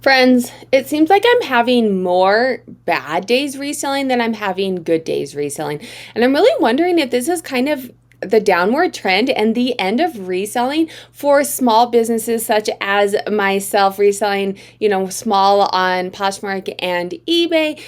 Friends, it seems like I'm having more bad days reselling than I'm having good days reselling. And I'm really wondering if this is kind of the downward trend and the end of reselling for small businesses such as myself reselling, small on Poshmark and eBay.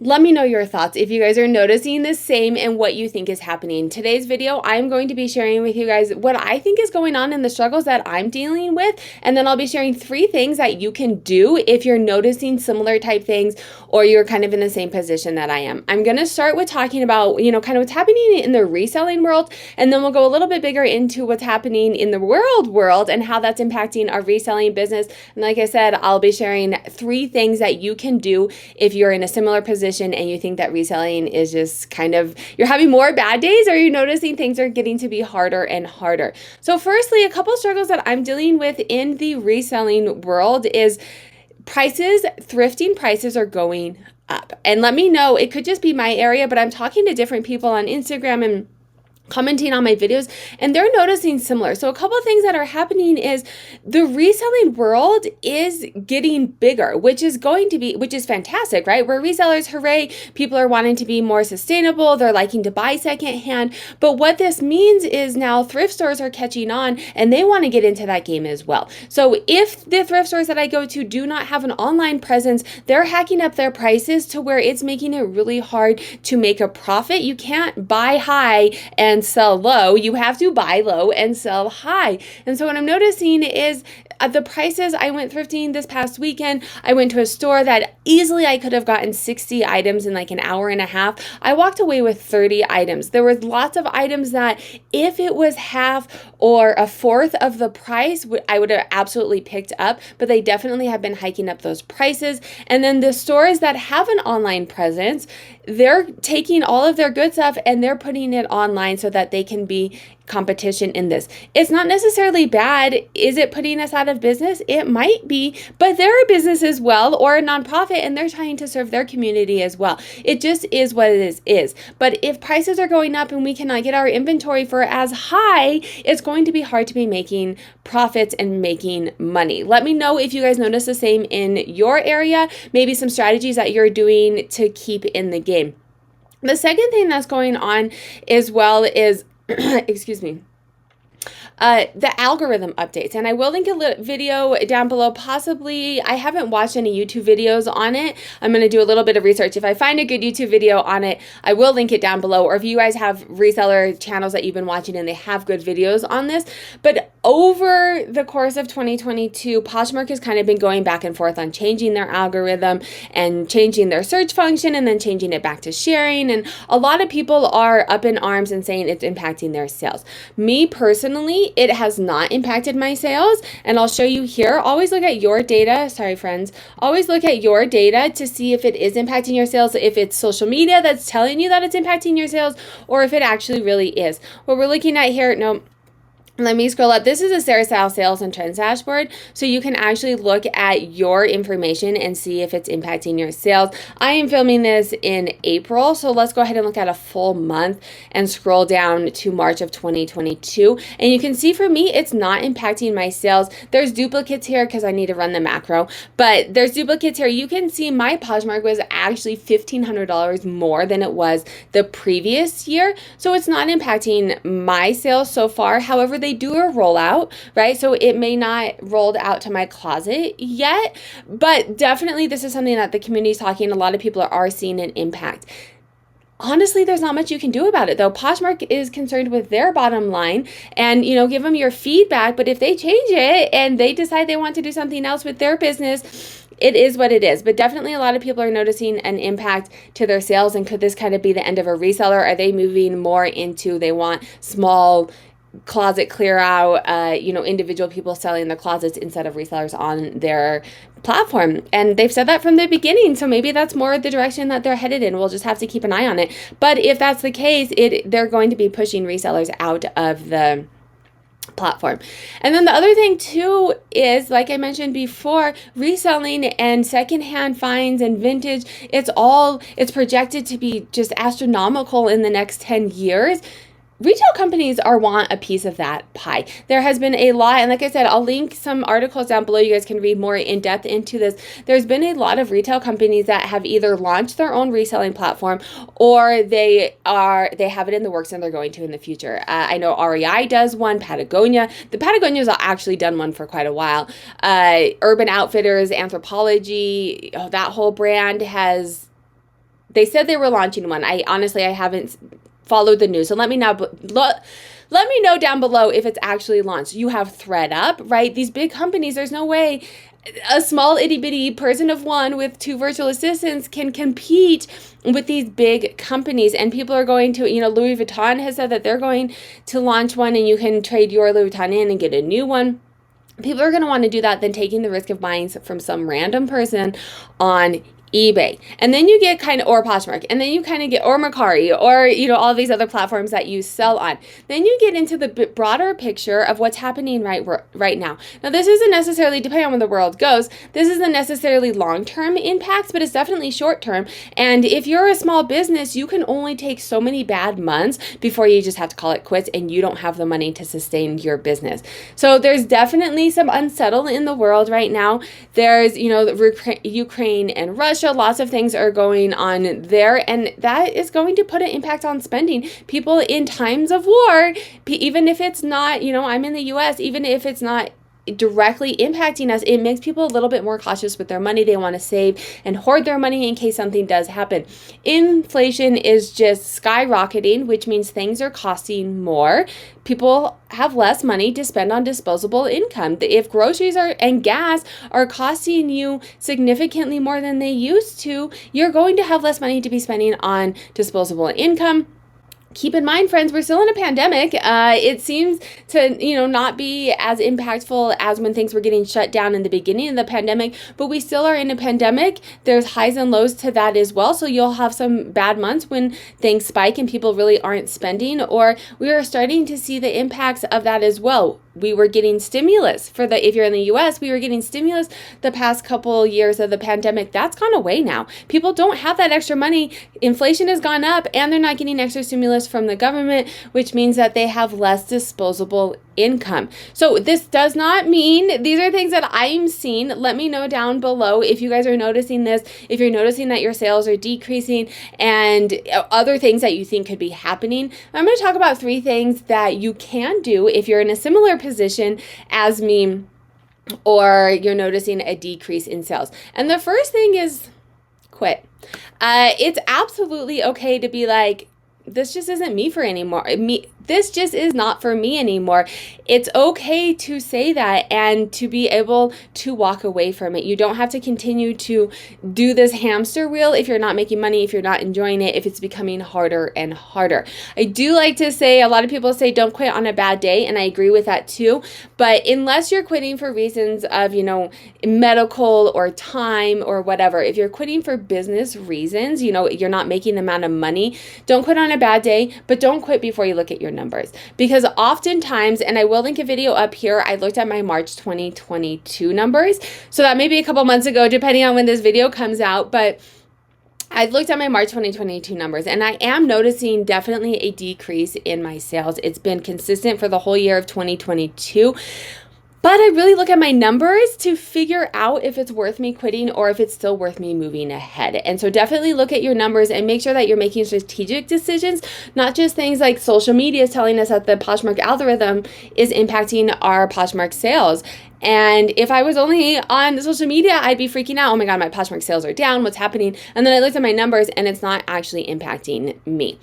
Let me know your thoughts if you guys are noticing the same and what you think is happening. Today's video, I'm going to be sharing with you guys what I think is going on in the struggles that I'm dealing with. And then I'll be sharing 3 things that you can do if you're noticing similar type things or you're kind of in the same position that I am. I'm going to start with talking about, kind of what's happening in the reselling world. And then we'll go a little bit bigger into what's happening in the world and how that's impacting our reselling business. And like I said, I'll be sharing 3 things that you can do if you're in a similar position and you think that reselling is just kind of, you're having more bad days or you're noticing things are getting to be harder and harder. So firstly, a couple struggles that I'm dealing with in the reselling world is thrifting prices are going up. And let me know, it could just be my area, but I'm talking to different people on Instagram and commenting on my videos, and they're noticing similar. So a couple of things that are happening is the reselling world is getting bigger, which is fantastic, right? We're resellers, hooray. People are wanting to be more sustainable. They're liking to buy secondhand. But what this means is now thrift stores are catching on and they want to get into that game as well. So if the thrift stores that I go to do not have an online presence, they're hacking up their prices to where it's making it really hard to make a profit. You can't buy high and sell low. You have to buy low and sell high. And so what I'm noticing is the prices. I went thrifting this past weekend. I went to a store that easily I could have gotten 60 items in like an hour and a half. I walked away with 30 items. There was lots of items that if it was half or a fourth of the price, I would have absolutely picked up, but they definitely have been hiking up those prices. And then the stores that have an online presence, they're taking all of their good stuff and they're putting it online so that they can be competition in this. It's not necessarily bad. Is it putting us out of business? It might be, but they're a business as well or a nonprofit and they're trying to serve their community as well. It just is what it is. But if prices are going up and we cannot get our inventory for as high, it's going to be hard to be making profits and making money. Let me know if you guys notice the same in your area, maybe some strategies that you're doing to keep in the game. The second thing that's going on as well is excuse me, the algorithm updates. And I will link a video down below. Possibly, I haven't watched any YouTube videos on it. I'm going to do a little bit of research. If I find a good YouTube video on it, I will link it down below. Or if you guys have reseller channels that you've been watching and they have good videos on this. But over the course of 2022, Poshmark has kind of been going back and forth on changing their algorithm and changing their search function and then changing it back to sharing. And a lot of people are up in arms and saying it's impacting their sales. Me personally, it has not impacted my sales, and I'll show you here. Always look at your data. Sorry, friends. Always look at your data to see if it is impacting your sales, if it's social media that's telling you that it's impacting your sales, or if it actually really is. What we're looking at here, no. Let me scroll up. This is a Sarah Style Sales and Trends dashboard, so you can actually look at your information and see if it's impacting your sales. I am filming this in April, so let's go ahead and look at a full month and scroll down to March of 2022. And you can see for me, it's not impacting my sales. There's duplicates here because I need to run the macro, but there's duplicates here. You can see my Poshmark was actually $1,500 more than it was the previous year, so it's not impacting my sales so far. However, they do a rollout, right? So it may not rolled out to my closet yet, but definitely this is something that the community is talking. A lot of people are seeing an impact. Honestly, there's not much you can do about it though. Poshmark is concerned with their bottom line and, give them your feedback. But if they change it and they decide they want to do something else with their business, it is what it is. But definitely a lot of people are noticing an impact to their sales. And could this kind of be the end of a reseller? Are they moving more into, they want small closet clear out, individual people selling their closets instead of resellers on their platform. And they've said that from the beginning. So maybe that's more the direction that they're headed in. We'll just have to keep an eye on it. But if that's the case, they're going to be pushing resellers out of the platform. And then the other thing too is, like I mentioned before, reselling and secondhand finds and vintage, it's projected to be just astronomical in the next 10 years. retail companies want a piece of that pie. There has been a lot, and like I said, I'll link some articles down below. You guys can read more in depth into this. There's been a lot of retail companies that have either launched their own reselling platform, or they have it in the works and they're going to in the future. I know REI does one, Patagonia. The Patagonia's actually done one for quite a while. Urban Outfitters, Anthropologie, that whole brand has. They said they were launching one. I haven't followed the news. So let me know down below if it's actually launched. You have ThredUp, right? These big companies, there's no way a small itty bitty person of one with 2 virtual assistants can compete with these big companies. And people are going to, Louis Vuitton has said that they're going to launch one, and you can trade your Louis Vuitton in and get a new one. People are going to want to do that than taking the risk of buying from some random person on eBay. And then you get or Poshmark, and then you kind of get, or Mercari, or, all these other platforms that you sell on. Then you get into the broader picture of what's happening right now. Now, this isn't necessarily, depending on where the world goes, this isn't necessarily long-term impacts, but it's definitely short-term. And if you're a small business, you can only take so many bad months before you just have to call it quits, and you don't have the money to sustain your business. So there's definitely some unsettled in the world right now. There's, Ukraine and Russia. Lots of things are going on there, and that is going to put an impact on spending. People in times of war, even if it's not, I'm in the US, even if it's not directly impacting us, it makes people a little bit more cautious with their money. They want to save and hoard their money in case something does happen. Inflation is just skyrocketing, which means things are costing more. People have less money to spend on disposable income. If groceries and gas are costing you significantly more than they used to, you're going to have less money to be spending on disposable income. Keep in mind, friends, we're still in a pandemic. It seems to, not be as impactful as when things were getting shut down in the beginning of the pandemic, but we still are in a pandemic. There's highs and lows to that as well. So you'll have some bad months when things spike and people really aren't spending, or we are starting to see the impacts of that as well. We were getting stimulus if you're in the US, we were getting stimulus the past couple years of the pandemic. That's gone away now. People don't have that extra money. Inflation has gone up, and they're not getting extra stimulus from the government, which means that they have less disposable income. So this does not mean, these are things that I'm seeing. Let me know down below if you guys are noticing this, if you're noticing that your sales are decreasing, and other things that you think could be happening. I'm going to talk about 3 things that you can do if you're in a similar position as me, or you're noticing a decrease in sales. And the first thing is quit. It's absolutely okay to be like, this just isn't me for anymore. This just is not for me anymore. It's okay to say that and to be able to walk away from it. You don't have to continue to do this hamster wheel if you're not making money, if you're not enjoying it, if it's becoming harder and harder. I do like to say, a lot of people say don't quit on a bad day, and I agree with that too. But unless you're quitting for reasons of, medical or time or whatever, if you're quitting for business reasons, you're not making the amount of money, don't quit on a bad day, but don't quit before you look at your numbers. Because oftentimes, and I will link a video up here, I looked at my March 2022 numbers. So that may be a couple months ago, depending on when this video comes out, but I looked at my March 2022 numbers, and I am noticing definitely a decrease in my sales. It's been consistent for the whole year of 2022. But I really look at my numbers to figure out if it's worth me quitting or if it's still worth me moving ahead. And so definitely look at your numbers and make sure that you're making strategic decisions, not just things like social media is telling us that the Poshmark algorithm is impacting our Poshmark sales. And if I was only on social media, I'd be freaking out. Oh my God, my Poshmark sales are down. What's happening? And then I looked at my numbers and it's not actually impacting me.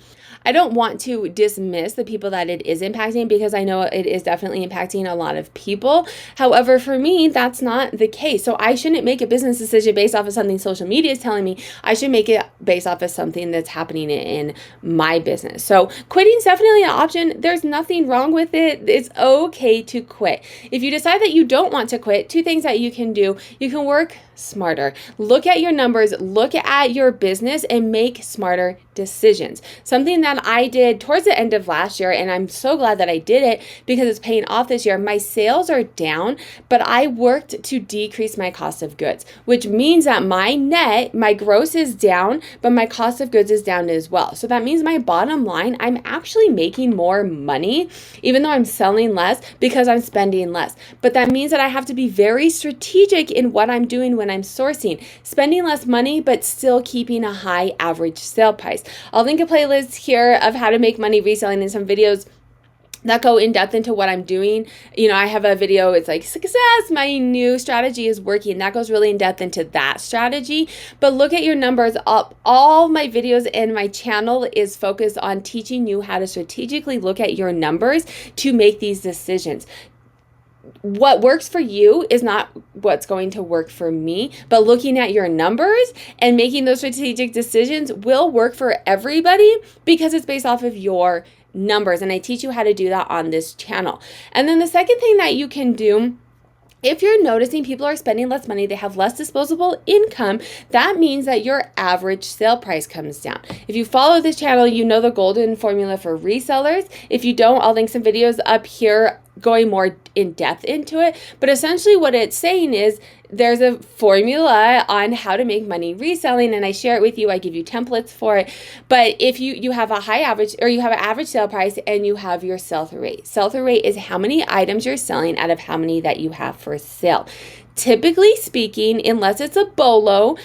I don't want to dismiss the people that it is impacting, because I know it is definitely impacting a lot of people. However, for me, that's not the case. So I shouldn't make a business decision based off of something social media is telling me. I should make it based off of something that's happening in my business. So quitting is definitely an option. There's nothing wrong with it. It's okay to quit. If you decide that you don't want to quit, 2 things that you can do. You can work smarter. Look at your numbers, look at your business, and make smarter decisions. Something that I did towards the end of last year, and I'm so glad that I did it because it's paying off this year. My sales are down, but I worked to decrease my cost of goods, which means that my gross is down, but my cost of goods is down as well. So that means my bottom line, I'm actually making more money, even though I'm selling less because I'm spending less. But that means that I have to be very strategic in what I'm doing when I'm sourcing, spending less money, but still keeping a high average sale price. I'll link a playlist here of how to make money reselling and some videos that go in depth into what I'm doing. You know, I have a video, it's like success, my new strategy is working. That goes really in depth into that strategy. But look at your numbers up. All my videos and my channel is focused on teaching you how to strategically look at your numbers to make these decisions. What works for you is not what's going to work for me, but looking at your numbers and making those strategic decisions will work for everybody because it's based off of your numbers. And I teach you how to do that on this channel. And then the second thing that you can do, if you're noticing people are spending less money, they have less disposable income, that means that your average sale price comes down. If you follow this channel, you know the golden formula for resellers. If you don't, I'll link some videos up here going more in depth into it. But essentially what it's saying is there's a formula on how to make money reselling, and I share it with you. I give you templates for it. But if you have a high average, or you have an average sale price and you have your sell-through rate. Sell-through rate is how many items you're selling out of how many that you have for sale. Typically speaking, unless it's a BOLO,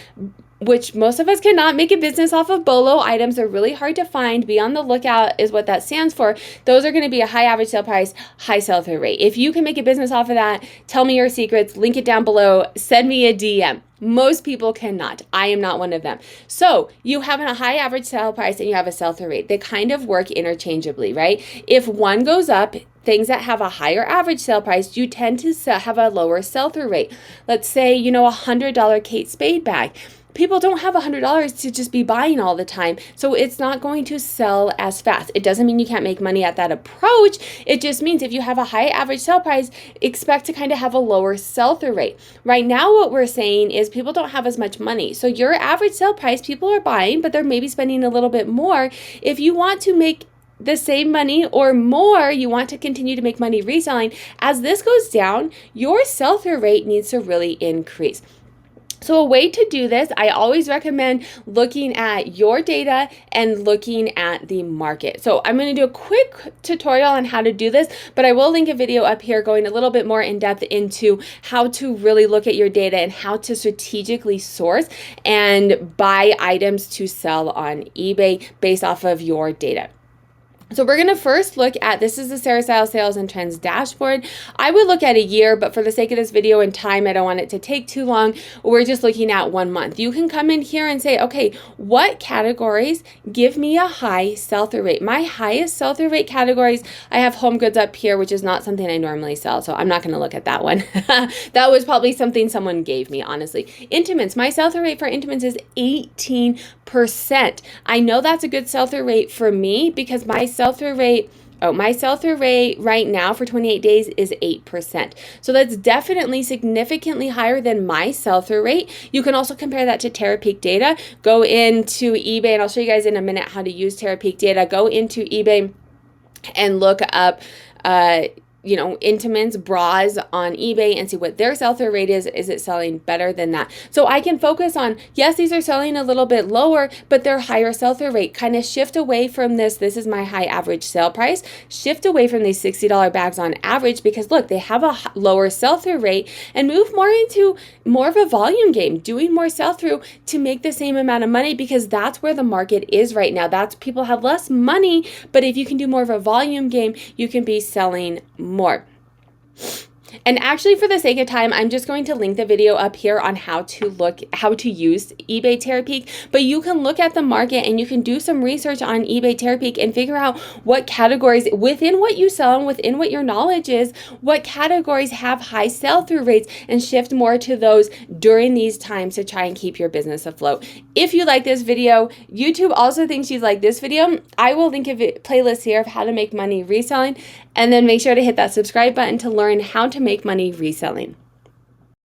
which most of us cannot make a business off of BOLO items. They're really hard to find. Be on the lookout is what that stands for. Those are going to be a high average sale price, high sell-through rate. If you can make a business off of that, tell me your secrets, link it down below, send me a DM. Most people cannot. I am not one of them. So you have a high average sale price and you have a sell-through rate. They kind of work interchangeably, right? If one goes up, things that have a higher average sale price, you tend to have a lower sell-through rate. Let's say, $100 Kate Spade bag. People don't have $100 to just be buying all the time, so it's not going to sell as fast. It doesn't mean you can't make money at that approach. It just means if you have a high average sale price, expect to kind of have a lower sell-through rate. Right now, what we're saying is people don't have as much money. So your average sale price, people are buying, but they're maybe spending a little bit more. If you want to make the same money or more, you want to continue to make money reselling, as this goes down, your sell-through rate needs to really increase. So a way to do this, I always recommend looking at your data and looking at the market. So I'm going to do a quick tutorial on how to do this, but I will link a video up here going a little bit more in depth into how to really look at your data and how to strategically source and buy items to sell on eBay based off of your data. So we're going to first look at, this is the Sarah Style Sales and Trends dashboard. I would look at a year, but for the sake of this video and time, I don't want it to take too long. We're just looking at 1 month. You can come in here and say, okay, what categories give me a high sell-through rate? My highest sell-through rate categories, I have home goods up here, which is not something I normally sell, so I'm not going to look at that one. That was probably something someone gave me, honestly. Intimates, my sell-through rate for intimates is 18%. I know that's a good sell-through rate for me because my sell-through rate right now for 28 days is 8%. So that's definitely significantly higher than my sell-through rate. You can also compare that to Terapeak data. Go into eBay, and I'll show you guys in a minute how to use Terapeak data. Go into eBay and look up intimates, bras on eBay and see what their sell-through rate is. Is it selling better than that? So I can focus on, yes, these are selling a little bit lower, but they're higher sell-through rate. Kind of shift away from this is my high average sale price. Shift away from these $60 bags on average because look, they have a lower sell-through rate, and move more into more of a volume game, doing more sell-through to make the same amount of money because that's where the market is right now. That's people have less money, but if you can do more of a volume game, you can be selling more. And actually, for the sake of time, I'm just going to link the video up here on how to use eBay Terapeak. But you can look at the market and you can do some research on eBay Terapeak and figure out what categories within what you sell and within what your knowledge is, what categories have high sell-through rates, and shift more to those during these times to try and keep your business afloat. If you like this video, YouTube also thinks you like this video. I will link a playlist here of how to make money reselling, and then make sure to hit that subscribe button to learn how to make money reselling.